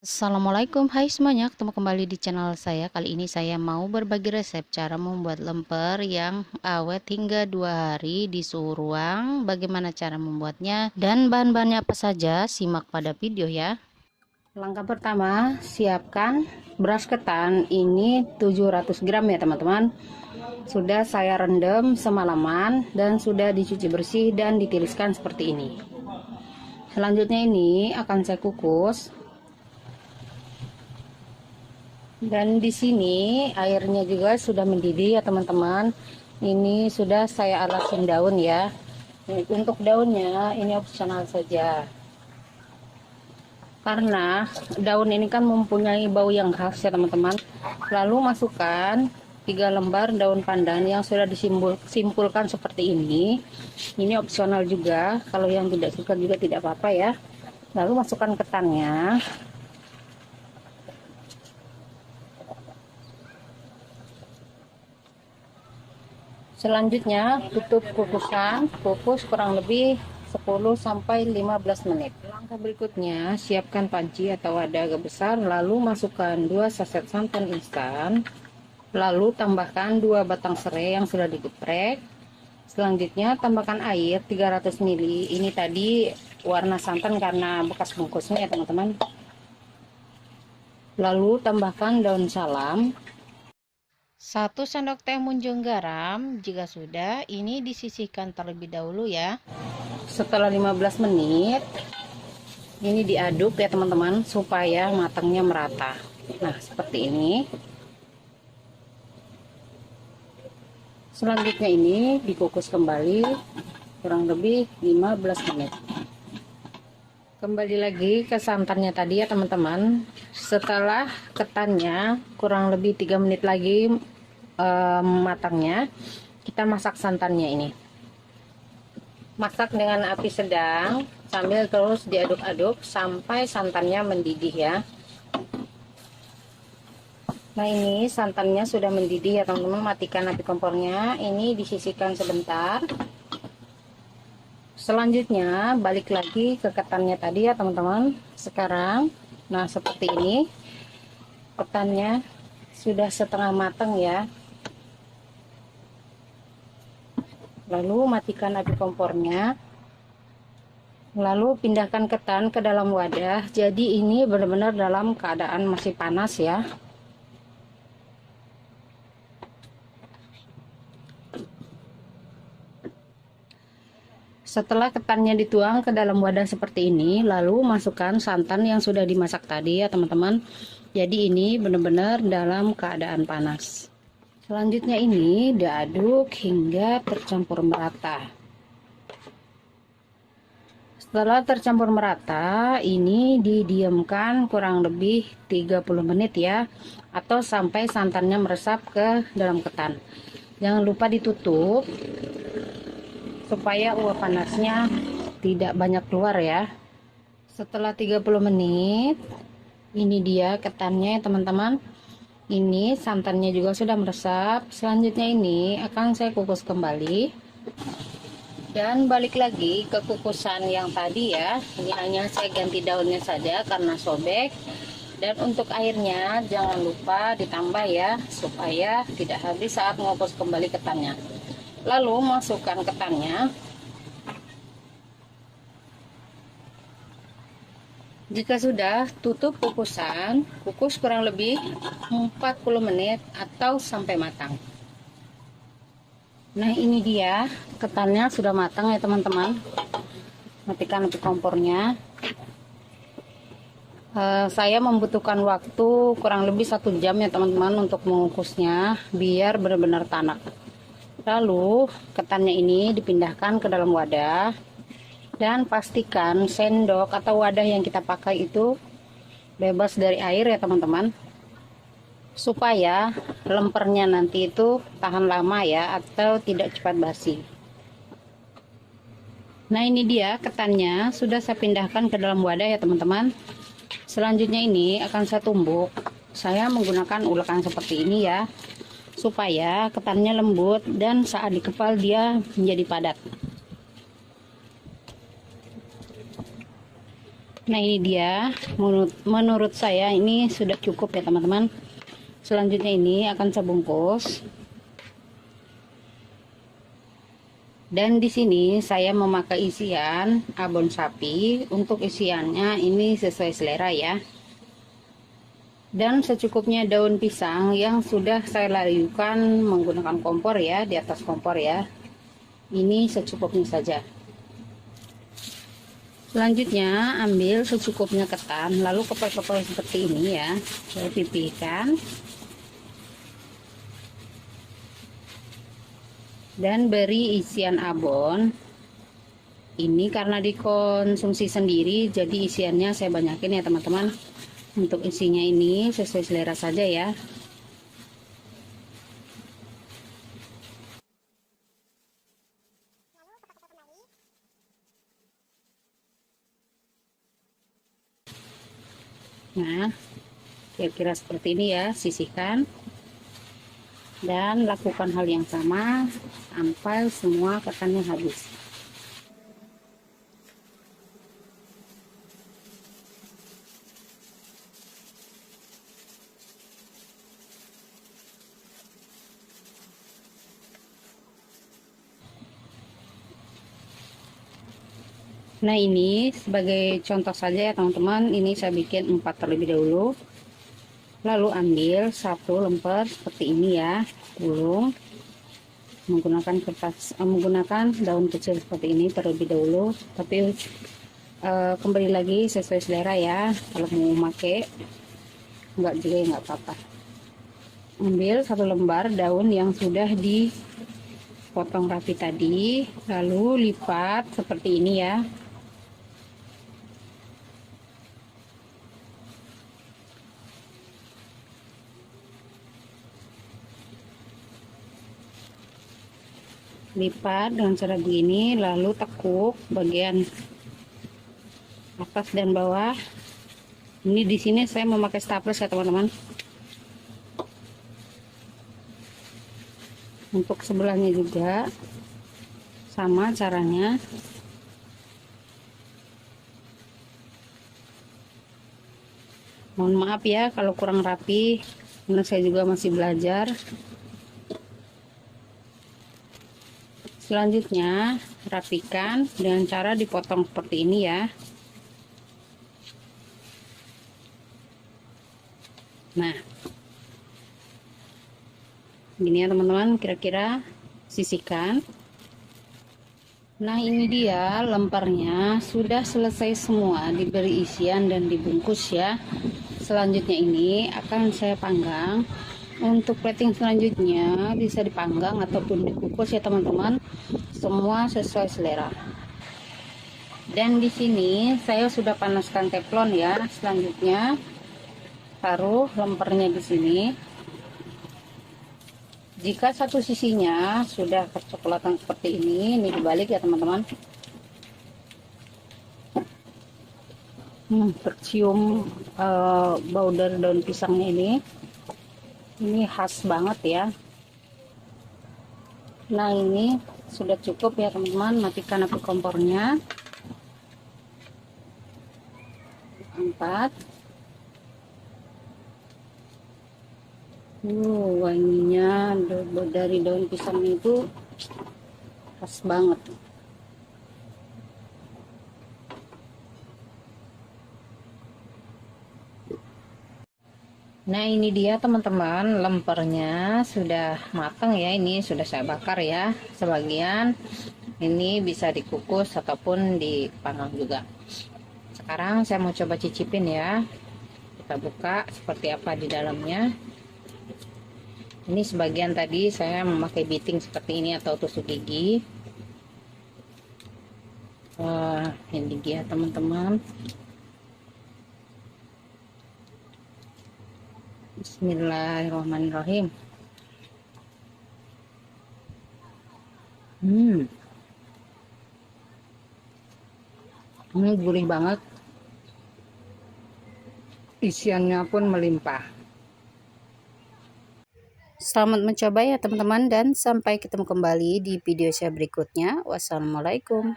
Assalamualaikum, hai semuanya, ketemu kembali di channel saya. Kali ini saya mau berbagi resep cara membuat lemper yang awet hingga 2 hari di suhu ruang. Bagaimana cara membuatnya dan bahan-bahannya apa saja, simak pada video ya. Langkah pertama, siapkan beras ketan, ini 700 gram ya teman-teman. Sudah saya rendam semalaman dan sudah dicuci bersih dan ditiriskan seperti ini. Selanjutnya ini akan saya kukus. Dan di sini airnya juga sudah mendidih ya teman-teman. Ini sudah saya alasin daun ya. Untuk daunnya ini opsional saja. Karena daun ini kan mempunyai bau yang khas ya teman-teman. Lalu masukkan 3 lembar daun pandan yang sudah disimpulkan seperti ini. Ini opsional juga. Kalau yang tidak suka juga tidak apa-apa ya. Lalu masukkan ketannya. Selanjutnya tutup kukusan, kukus kurang lebih 10-15 menit. Langkah berikutnya, siapkan panci atau wadah agak besar, lalu masukkan 2 saset santan instan, lalu tambahkan 2 batang serai yang sudah digeprek. Selanjutnya tambahkan air 300 ml. Ini tadi warna santan karena bekas bungkusnya ya teman-teman. Lalu tambahkan daun salam, 1 sendok teh munjung garam. Jika sudah, ini disisihkan terlebih dahulu ya. Setelah 15 menit, ini diaduk ya teman-teman, supaya matangnya merata. Nah, seperti ini. Selanjutnya ini dikukus kembali kurang lebih 15 menit. Kembali lagi ke santannya tadi ya teman-teman. Setelah ketannya kurang lebih 3 menit lagi matangnya, kita masak santannya ini. Masak dengan api sedang sambil terus diaduk-aduk sampai santannya mendidih ya. Nah, ini santannya sudah mendidih ya teman-teman. Matikan api kompornya, ini disisihkan sebentar. Selanjutnya balik lagi ke ketannya tadi ya teman-teman. Sekarang nah seperti ini, ketannya sudah setengah matang ya. Lalu matikan api kompornya, lalu pindahkan ketan ke dalam wadah. Jadi ini benar-benar dalam keadaan masih panas ya. Setelah ketannya dituang ke dalam wadah seperti ini, lalu masukkan santan yang sudah dimasak tadi ya teman-teman. Jadi ini benar-benar dalam keadaan panas. Selanjutnya ini diaduk hingga tercampur merata. Setelah tercampur merata, ini didiamkan kurang lebih 30 menit ya, atau sampai santannya meresap ke dalam ketan. Jangan lupa ditutup supaya uap panasnya tidak banyak keluar ya. Setelah 30 menit, ini dia ketannya teman-teman. Ini santannya juga sudah meresap. Selanjutnya ini akan saya kukus kembali dan balik lagi ke kukusan yang tadi ya. Ini hanya saya ganti daunnya saja karena sobek. Dan untuk airnya jangan lupa ditambah ya, supaya tidak habis saat mengukus kembali ketannya. Lalu masukkan ketannya. Jika sudah, tutup kukusan, kukus kurang lebih 40 menit atau sampai matang. Nah, ini dia ketannya sudah matang ya teman-teman. Matikan api kompornya. Saya membutuhkan waktu kurang lebih 1 jam ya teman-teman untuk mengukusnya biar benar-benar tanak. Lalu ketannya ini dipindahkan ke dalam wadah. Dan pastikan sendok atau wadah yang kita pakai itu bebas dari air ya teman-teman, supaya lempernya nanti itu tahan lama ya, atau tidak cepat basi. Nah, ini dia ketannya sudah saya pindahkan ke dalam wadah ya teman-teman. Selanjutnya ini akan saya tumbuk. Saya menggunakan ulekan seperti ini ya, supaya ketannya lembut dan saat dikepal dia menjadi padat. Nah ini dia, menurut saya ini sudah cukup ya teman-teman. Selanjutnya ini akan saya bungkus. Dan di sini saya memakai isian abon sapi. Untuk isiannya ini sesuai selera ya. Dan secukupnya daun pisang yang sudah saya layukan menggunakan kompor ya, di atas kompor ya. Ini secukupnya saja. Selanjutnya ambil secukupnya ketan, lalu kepal-kepal seperti ini ya, saya pipihkan dan beri isian abon. Ini karena dikonsumsi sendiri, jadi isiannya saya banyakin ya teman-teman. Untuk isinya ini sesuai selera saja ya. Nah, kira-kira seperti ini ya, sisihkan dan lakukan hal yang sama sampai semua ketannya habis. Nah ini sebagai contoh saja ya teman-teman, ini saya bikin 4 terlebih dahulu, lalu ambil satu lemper seperti ini ya, gulung menggunakan kertas, menggunakan daun kecil seperti ini terlebih dahulu, tapi kembali lagi sesuai selera ya, kalau mau pakai enggak juga ya nggak apa-apa. Ambil satu lembar daun yang sudah dipotong rapi tadi, lalu lipat seperti ini ya. Lipat dengan cara begini, lalu tekuk bagian atas dan bawah. Ini di sini saya memakai staples ya teman-teman. Untuk sebelahnya juga sama caranya. Mohon maaf ya kalau kurang rapi, karena saya juga masih belajar. Selanjutnya rapikan dengan cara dipotong seperti ini ya. Nah gini ya teman-teman, kira-kira sisihkan. Nah ini dia lemparnya sudah selesai semua, diberi isian dan dibungkus ya. Selanjutnya ini akan saya panggang. Untuk plating selanjutnya bisa dipanggang ataupun dikukus ya teman-teman, semua sesuai selera. Dan di sini saya sudah panaskan teflon ya. Selanjutnya taruh lempernya di sini. Jika satu sisinya sudah kecoklatan seperti ini dibalik ya teman-teman. Tercium bau dari daun pisangnya ini khas banget ya. Nah ini sudah cukup ya teman-teman, matikan api kompornya. 4. Wanginya dari daun pisang itu khas banget. Nah ini dia teman-teman, lempernya sudah matang ya. Ini sudah saya bakar ya sebagian. Ini bisa dikukus ataupun dipanggang juga. Sekarang saya mau coba cicipin ya. Kita buka seperti apa di dalamnya. Ini sebagian tadi saya memakai biting seperti ini atau tusuk gigi. Wah ini dia teman-teman. Bismillahirrahmanirrahim. Ini gurih banget. Isiannya pun melimpah. Selamat mencoba ya teman-teman, dan sampai ketemu kembali di video saya berikutnya. Wassalamualaikum.